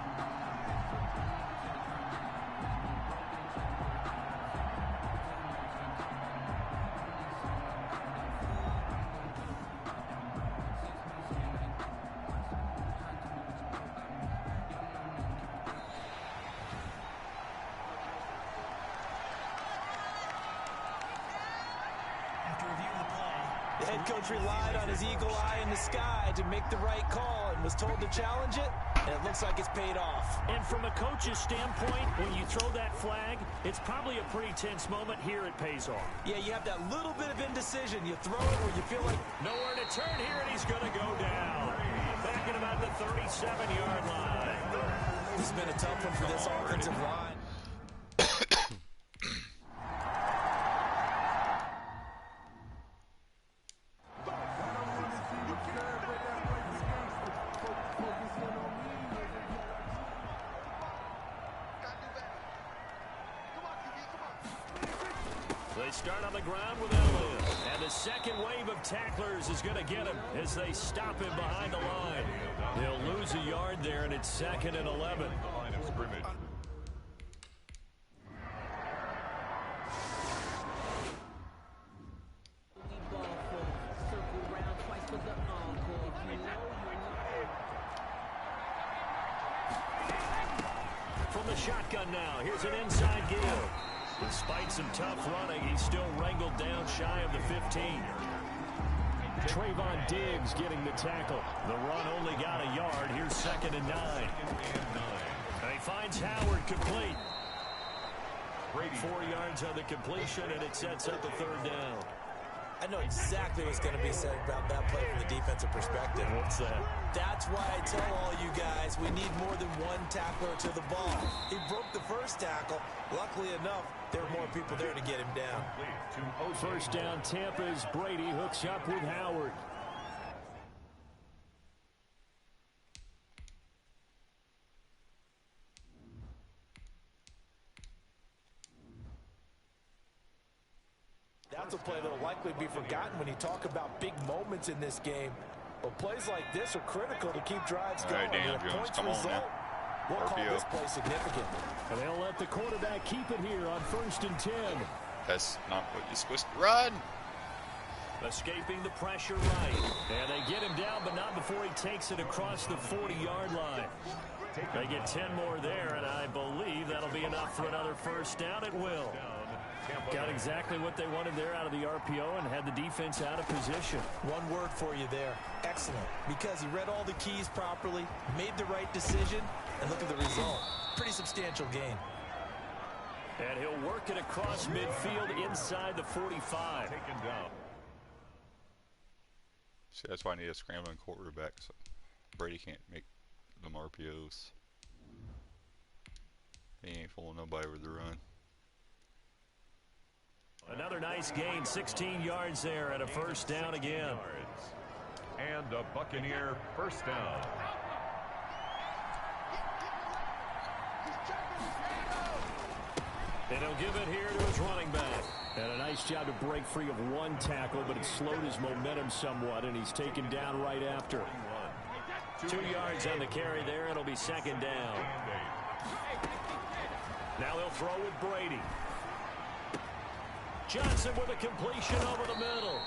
The head coach relied on his eagle eye in the sky to make the right call and was told to challenge it, and it looks like it's paid off. And from a coach's standpoint, when you throw that flag, it's probably a pretty tense moment. Here it pays off. Yeah, you have that little bit of indecision. You throw it where you feel like nowhere to turn here, and he's going to go down. Back at about the 37-yard line. This has been a tough one for this offensive line. They start on the ground with Elliott. And the second wave of tacklers is going to get him as they stop him behind the line. He'll lose a yard there, and it's 2nd and 11. Line of scrimmage. From the shotgun now, here's an inside give. Despite some tough running, he's still wrangled down shy of the 15. Trayvon Diggs getting the tackle. The run only got a yard. Here's 2nd and 9. And he finds Howard complete. 4 yards on the completion, and it sets up a 3rd down. I know exactly what's going to be said about that play from the defensive perspective. What's that? That's why I tell all you guys we need more than one tackler to the ball. He broke the first tackle. Luckily enough, there were more people there to get him down. 1st down, Tampa as Brady hooks up with Howard. That's a play that will likely be forgotten when you talk about big moments in this game. But plays like this are critical to keep drives going. All right, Daniel Jones, come on now. We'll call RPO. this play significant. And they'll let the quarterback keep it here on 1st and 10. That's not what you're supposed to run. Escaping the pressure right. And they get him down, but not before he takes it across the 40-yard line. They get 10 more there, and I believe that'll be enough for another 1st down. It will. Got exactly what they wanted there out of the RPO and had the defense out of position. One word for you there. Excellent. Because he read all the keys properly, made the right decision, and look at the result. Pretty substantial gain. And he'll work it across midfield inside the 45. Taken down. See, that's why I need a scrambling quarterback. So Brady can't make them RPOs. He ain't fooling nobody with the run. Another nice gain, 16 yards there, and a 1st down again. And a Buccaneer 1st down. And he'll give it here to his running back. And a nice job to break free of one tackle, but it slowed his momentum somewhat, and he's taken down right after. 2 yards on the carry there. It'll be 2nd down. Now they'll throw with Brady. Johnson with a completion over the middle.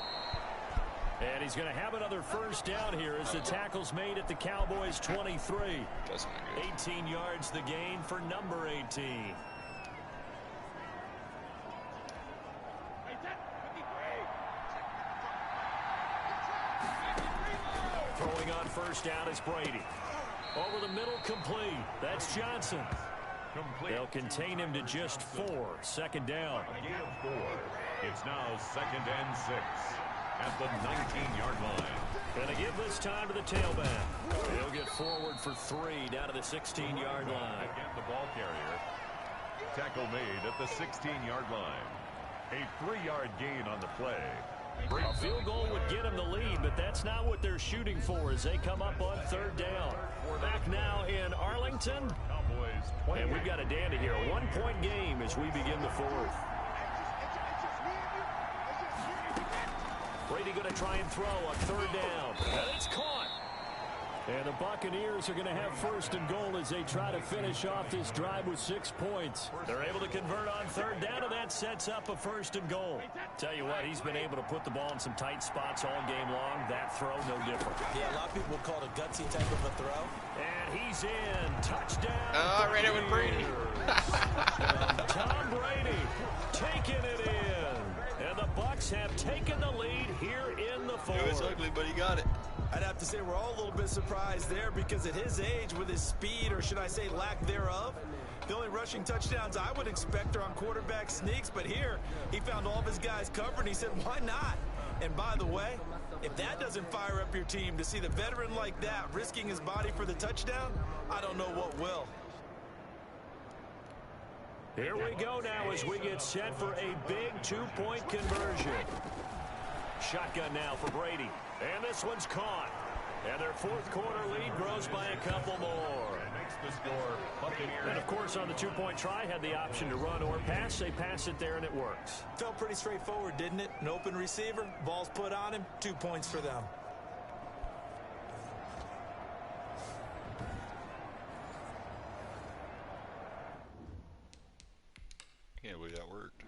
And he's going to have another 1st down here as the tackle's made at the Cowboys' 23. That's not good. 18 yards the gain for number 18. Throwing on 1st down is Brady. Over the middle, complete. That's Johnson. Complete. They'll contain him to just 4. 2nd down. A gain of 4. It's now 2nd and 6 at the 19-yard line. Gonna give this time to the tailback. He'll get forward for 3 down to the 16-yard line. Again, the ball carrier. Tackle made at the 16-yard line. A 3-yard gain on the play. A field goal would get them the lead, but that's not what they're shooting for as they come up on third down. We're back now in Arlington, and we've got a dandy here. A one-point game as we begin the fourth. Brady going to try and throw on third down, and it's caught. And the Buccaneers are going to have first and goal as they try to finish off this drive with 6 points. They're able to convert on third down, and that sets up a first and goal. Tell you what, he's been able to put the ball in some tight spots all game long. That throw, no different. Yeah, a lot of people would call it a gutsy type of a throw. And he's in. Touchdown. Oh, right it with Brady. Tom Brady taking it in. And the Bucs have taken the lead here in the fourth. It was ugly, but he got it. I'd have to say we're all a little bit surprised there because at his age, with his speed, or should I say lack thereof, the only rushing touchdowns I would expect are on quarterback sneaks. But here, he found all of his guys covered, and he said, why not? And by the way, if that doesn't fire up your team to see the veteran like that risking his body for the touchdown, I don't know what will. Here we go now as we get set for a big two-point conversion. Shotgun now for Brady. And this one's caught. And their fourth quarter lead grows by a couple more. And, of course, on the two-point try, had the option to run or pass. They pass it there, and it works. Felt pretty straightforward, didn't it? An open receiver, ball's put on him, 2 points for them. Can't believe that worked.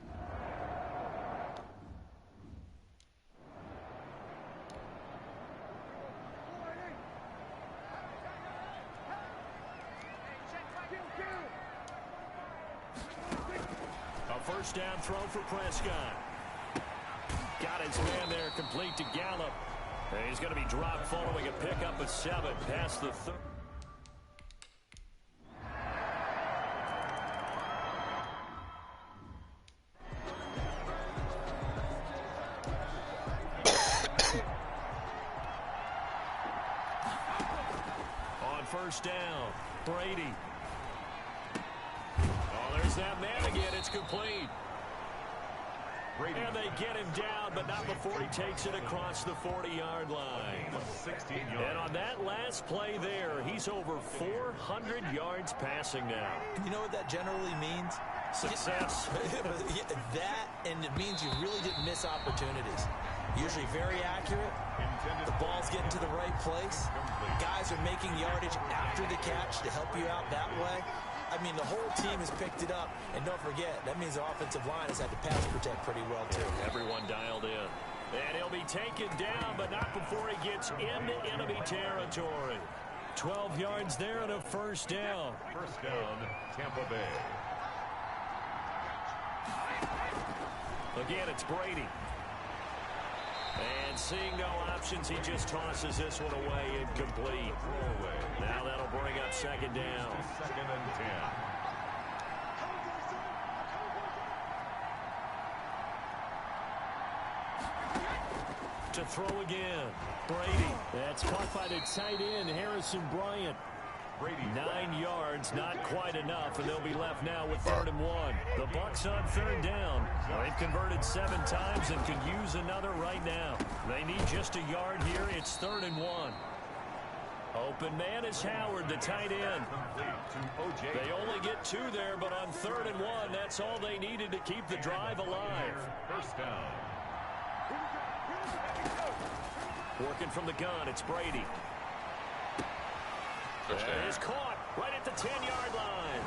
First down throw for Prescott. Got his man there, complete to Gallup. And he's going to be dropped following a pickup of 7 past the third. On first down, Brady. There's that man again. It's complete. And they get him down, but not before he takes it across the 40-yard line. And on that last play there, he's over 400 yards passing now. You know what that generally means? Success. That, and it means you really didn't miss opportunities. Usually very accurate. The ball's getting to the right place. Guys are making yardage after the catch to help you out that way. I mean, the whole team has picked it up. And don't forget, that means the offensive line has had to pass protect pretty well, too. Everyone dialed in. And he'll be taken down, but not before he gets into enemy territory. 12 yards there and a first down. First down, Tampa Bay. Again, it's Brady. And seeing no options, he just tosses this one away, incomplete. Now that'll bring up second down. Second and 10. To throw again, Brady. That's caught by the tight end, Harrison Bryant. Brady. 9 yards, not quite enough, and they'll be left now with 3rd and 1. The Bucs on third down. They've converted 7 times and could use another right now. They need just a yard here. It's 3rd and 1. Open man is Howard, the tight end. They only get 2 there, but on 3rd and 1, that's all they needed to keep the drive alive. First down. Working from the gun, it's Brady. Touchdown. Is caught right at the 10-yard line.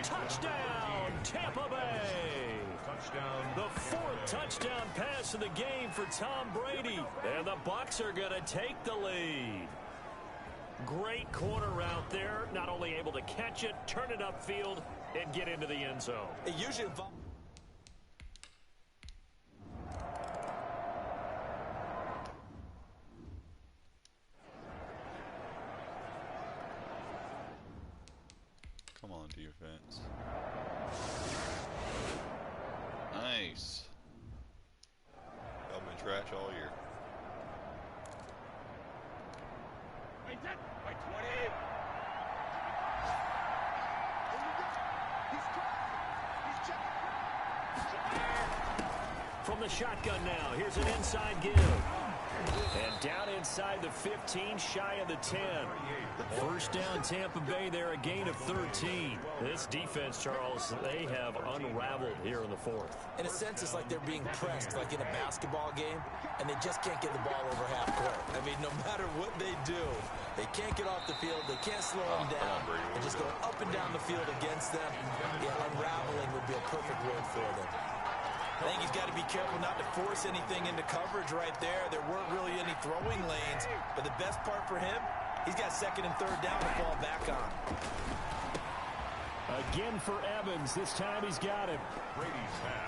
Touchdown, Tampa Bay. Touchdown. The 4th touchdown pass of the game for Tom Brady. And the Bucs are going to take the lead. Great corner route there. Not only able to catch it, turn it upfield, and get into the end zone. It usually involves... Come on, defense. Nice. Y'all been trash all year. From From the shotgun now, here's an inside give. And down inside the 15, shy of the 10. First down, Tampa Bay there, a gain of 13. This defense, Charles, they have unraveled here in the fourth. In a sense, it's like they're being pressed like in a basketball game, and they just can't get the ball over half court. I mean, no matter what they do, they can't get off the field, they can't slow them down, and just going up and down the field against them. Yeah, unraveling would be a perfect word for them. I think he's got to be careful not to force anything into coverage right there. There weren't really any throwing lanes, but the best part for him, he's got second and third down to fall back on. Again for Evans. This time he's got him.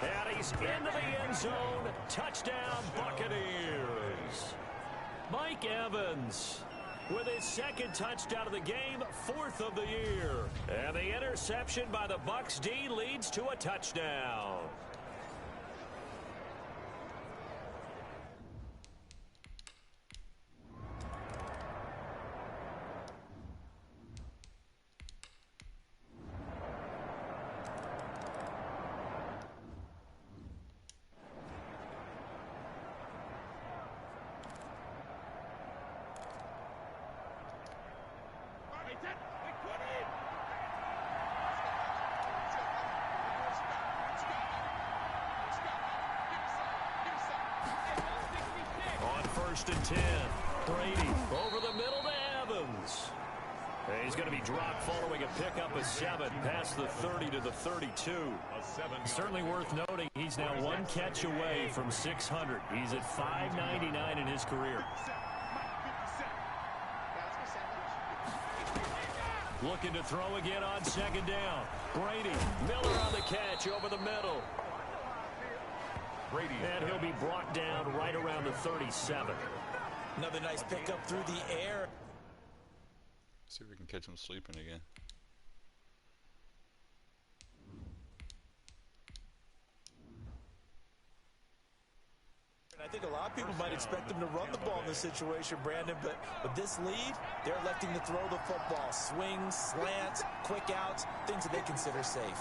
And he's into the end zone. Touchdown, Buccaneers. Mike Evans with his second touchdown of the game, fourth of the year. And the interception by the Bucs D leads to a touchdown. First and 10. Brady over the middle to Evans. And he's going to be dropped following a pickup of 7 past the 30 to the 32. Certainly worth noting he's now one catch away from 600. He's at 599 in his career. Looking to throw again on second down. Brady, Miller on the catch over the middle. And he'll be brought down right around the 37. Another nice pickup through the air. See if we can catch him sleeping again. I think a lot of people might expect them to run the ball in this situation, Brandon, but with this lead, they're electing to throw the football. Swings, slants, quick outs, things that they consider safe.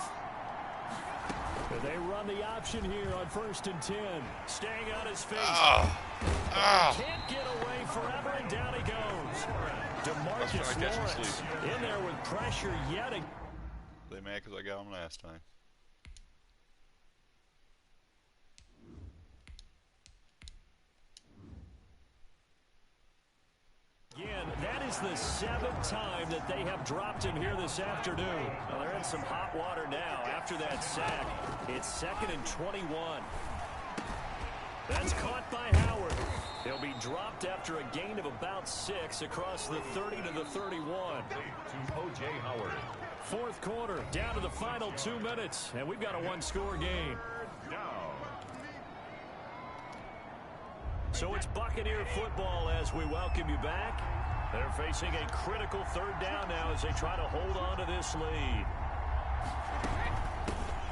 They run the option here on first and 10. Staying on his feet. Can't get away forever, and down he goes. DeMarcus Lawrence in there with pressure yet again. They mad because I got him last time. Again, that is the 7th time that they have dropped him here this afternoon. Well, they're in some hot water now after that sack. It's 2nd and 21. That's caught by Howard. He'll be dropped after a gain of about 6 across the 30 to the 31. To O.J. Howard. Fourth quarter, down to the final 2 minutes, and we've got a one-score game. So it's Buccaneer football as we welcome you back. They're facing a critical third down now as they try to hold on to this lead.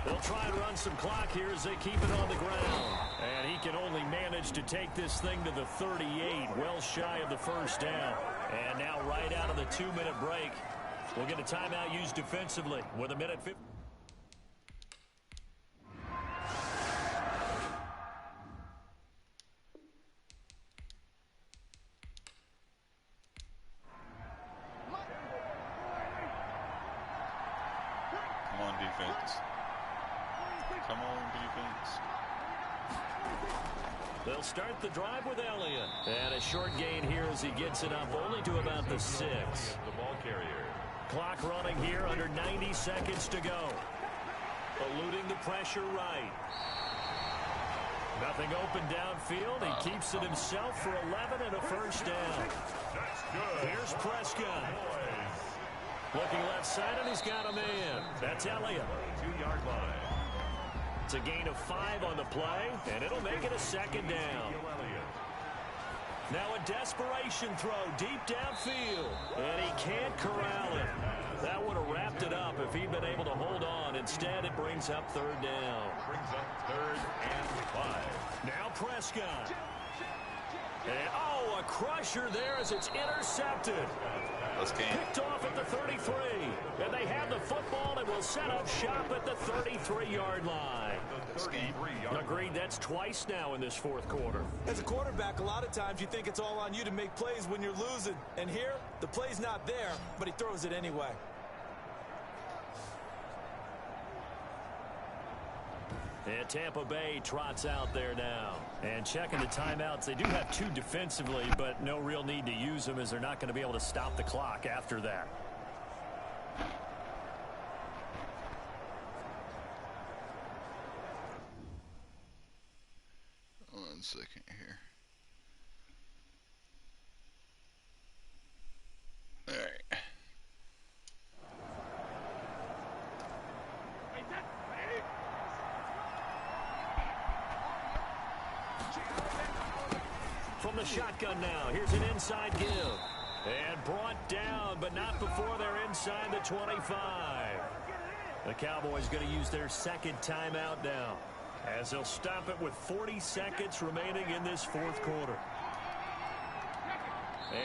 They'll try and run some clock here as they keep it on the ground. And he can only manage to take this thing to the 38, well shy of the first down. And now right out of the 2-minute break, we'll get a timeout used defensively with 1:50. Come on, defense. Come on, defense. They'll start the drive with Elliott. And a short gain here as he gets it up only to about the 6. The ball carrier. Clock running here, under 90 seconds to go. Eluding the pressure right. Nothing open downfield. He keeps it himself for 11 and a first down. That's good. Here's Prescott. Looking left side, and he's got a man. That's Elliott. 2-yard line. It's a gain of 5 on the play, and it'll make it a second down. Now a desperation throw deep downfield, and he can't corral it. That would have wrapped it up if he'd been able to hold on. Instead, it brings up third down. Brings up 3rd and 5. Now Prescott. And, oh, a crusher there as it's intercepted. Let's game. Picked off at the 33. And they have the football and will set up shop at the 33-yard line. Agreed, that's twice now in this fourth quarter. As a quarterback, a lot of times you think it's all on you to make plays when you're losing. And here, the play's not there, but he throws it anyway. And Tampa Bay trots out there now. And checking the timeouts, they do have 2 defensively, but no real need to use them as they're not going to be able to stop the clock after that. One second here. All right. From the shotgun now, here's an inside give. And brought down, but not before they're inside the 25. The Cowboys going to use their second timeout now, as they'll stop it with 40 seconds remaining in this fourth quarter.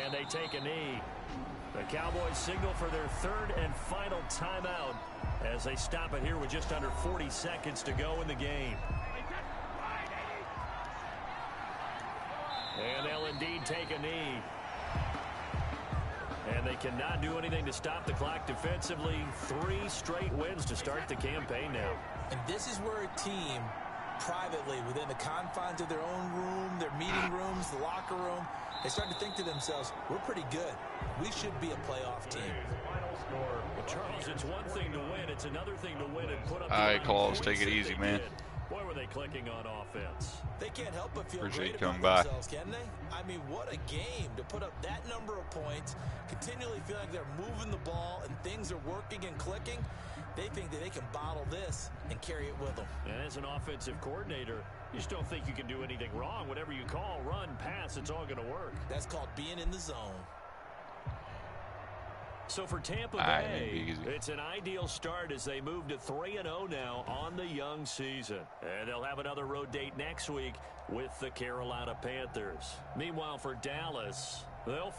And they take a knee. The Cowboys signal for their third and final timeout as they stop it here with just under 40 seconds to go in the game. And they'll indeed take a knee. And they cannot do anything to stop the clock defensively. 3 straight wins to start the campaign now. And this is where a team, privately, within the confines of their own room, their meeting rooms, the locker room, they start to think to themselves, we're pretty good. We should be a playoff team. Well, Charles, it's one thing to win. It's another thing to win and put up. All right, Calls, take it easy, man. Boy, were they clicking on offense. They can't help but feel Appreciate great you coming about by. themselves, can they? I mean, what a game to put up that number of points, continually feel like they're moving the ball and things are working and clicking. They think that they can bottle this and carry it with them. And as an offensive coordinator, you just don't think you can do anything wrong. Whatever you call, run, pass, it's all going to work. That's called being in the zone. So for Tampa Bay, it's an ideal start as they move to 3-0 now on the young season. And they'll have another road date next week with the Carolina Panthers. Meanwhile, for Dallas, they'll